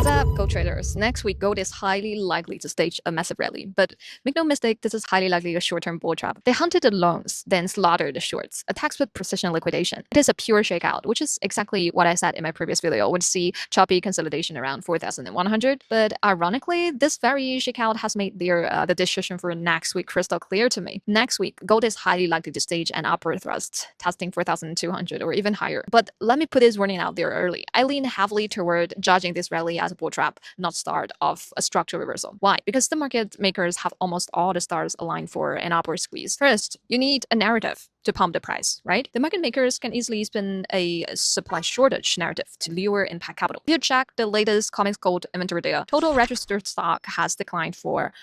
up, gold traders? Next week, gold is highly likely to stage a massive rally. But make no mistake, this is highly likely a short-term bull trap. They hunted the longs, then slaughtered the shorts. Attacks with precision liquidation. It is a pure shakeout, which is exactly what I said in my previous video. Would see choppy consolidation around 4,100. But ironically, this very shakeout has made the decision for next week crystal clear to me. Next week, gold is highly likely to stage an upward thrust, testing 4,200 or even higher. But let me put this warning out there early. I lean heavily toward judging this rally as a bull trap, not start of a structural reversal. Why? Because the market makers have almost all the stars aligned for an upward squeeze. First, you need a narrative to pump the price, right? The market makers can easily spin a supply shortage narrative to lure impact capital. If you check the latest COMEX gold inventory data, total registered stock has declined for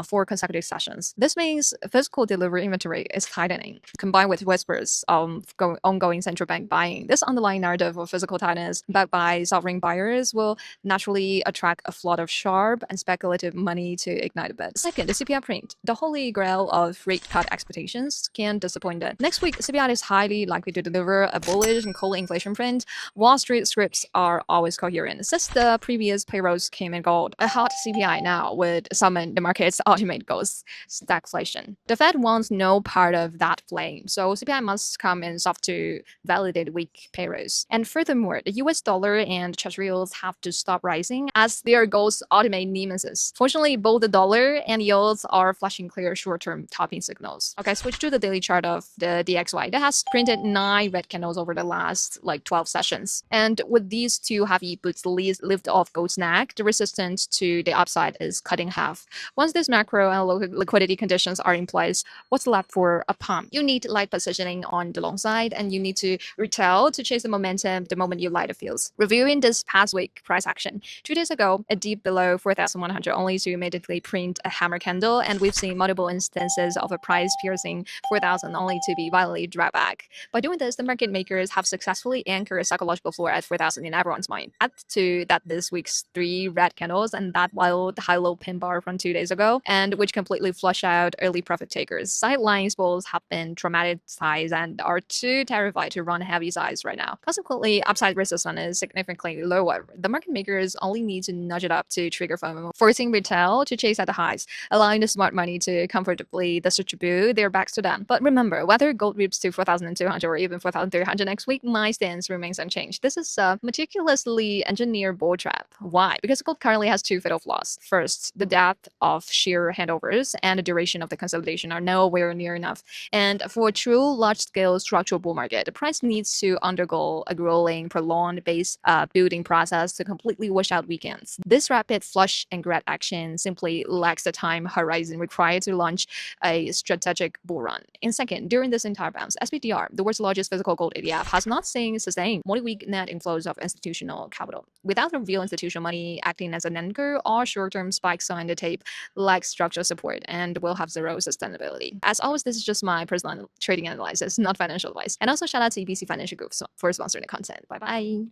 4 consecutive sessions. This means physical delivery inventory is tightening, combined with whispers of ongoing central bank buying. This underlying narrative of physical tightness backed by sovereign buyers will naturally attract a flood of sharp and speculative money to ignite a bid. Second, the CPI print. The holy grail of rate cut expectations can disappoint it. Next week, CPI is highly likely to deliver a bullish and cold inflation print. Wall Street scripts are always coherent. Since the previous payrolls came in gold, a hot CPI now would summon the market's ultimate goals, stagflation. The Fed wants no part of that flame, so CPI must come in soft to validate weak payrolls. And furthermore, the US dollar and treasury yields have to stop rising as their goals ultimate nemesis. Fortunately, both the dollar and yields are flashing clear short-term topping signals. Okay, switch to the daily chart of the DXY that has printed 9 red candles over the last 12 sessions. And with these two heavy boots lift off gold's neck, the resistance to the upside is cut in half. Once these macro and liquidity conditions are in place, what's left for a pump? You need light positioning on the long side, and you need to retail to chase the momentum the moment you light the fields. Reviewing this past week price action, 2 days ago, a dip below 4,100 only to immediately print a hammer candle, and we've seen multiple instances of a price piercing 4,000 only to be violently dragged back. By doing this, the market makers have successfully anchored a psychological floor at 4,000 in everyone's mind. Add to that this week's 3 red candles and that wild high-low pin bar from 2 days ago, and which completely flush out early profit takers. Sidelines bulls have been traumatized and are too terrified to run heavy size right now. Consequently, upside resistance is significantly lower. The market makers only need to nudge it up to trigger FOMO, forcing retail to chase at the highs, allowing the smart money to comfortably distribute their backs to them. But remember, whether gold rips to 4,200 or even 4,300 next week, my stance remains unchanged. This is a meticulously engineered bull trap. Why? Because gold currently has 2 fatal flaws. First, the depth of sheer handovers and the duration of the consolidation are nowhere near enough. And for a true large-scale structural bull market, the price needs to undergo a grueling, prolonged base building process to completely wash out weekends. This rapid flush and grab action simply lacks the time horizon required to launch a strategic bull run. And second, during this entire bounce, SPDR, the world's largest physical gold ETF, has not seen sustained multi-week net inflows of institutional capital. Without the real institutional money acting as an anchor, all short-term spikes on the tape lack structural support and will have zero sustainability. As always, this is just my personal trading analysis, not financial advice. And also shout out to EBC Financial Group for sponsoring the content. Bye bye.